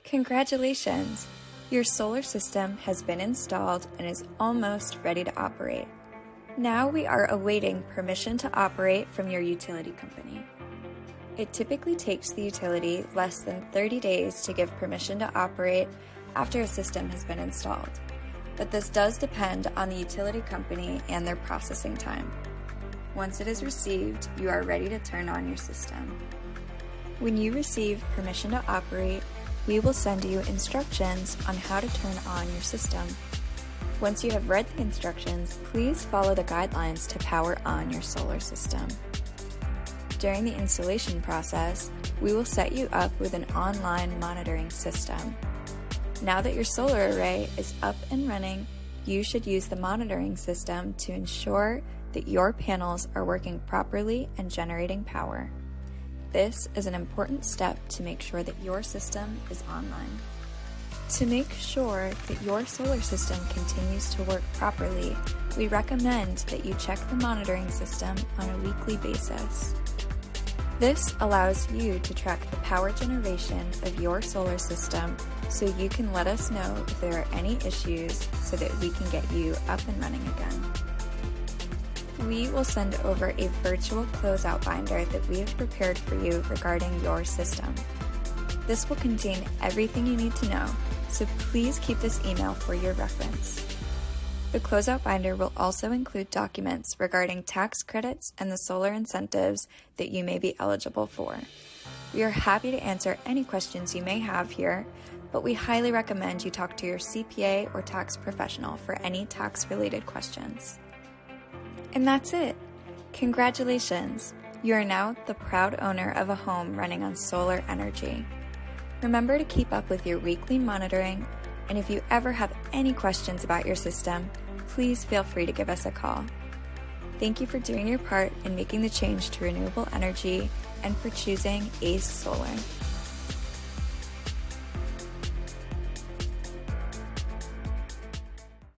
Congratulations! Your solar system has been installed and is almost ready to operate. Now we are awaiting permission to operate from your utility company. It typically takes the utility less than 30 days to give permission to operate after a system has been installed, but this does depend on the utility company and their processing time. Once it is received, you are ready to turn on your system. When you receive permission to operate, we will send you instructions on how to turn on your system. Once you have read the instructions, please follow the guidelines to power on your solar system. During the installation process, we will set you up with an online monitoring system. Now that your solar array is up and running, you should use the monitoring system to ensure that your panels are working properly and generating power. This is an important step to make sure that your system is online. To make sure that your solar system continues to work properly, we recommend that you check the monitoring system on a weekly basis. This allows you to track the power generation of your solar system so you can let us know if there are any issues so that we can get you up and running again. We will send over a virtual closeout binder that we have prepared for you regarding your system. This will contain everything you need to know, so please keep this email for your reference. The closeout binder will also include documents regarding tax credits and the solar incentives that you may be eligible for. We are happy to answer any questions you may have here, but we highly recommend you talk to your CPA or tax professional for any tax-related questions. And that's it. Congratulations! You are now the proud owner of a home running on solar energy. Remember to keep up with your weekly monitoring, and if you ever have any questions about your system, please feel free to give us a call. Thank you for doing your part in making the change to renewable energy and for choosing ACE Solar.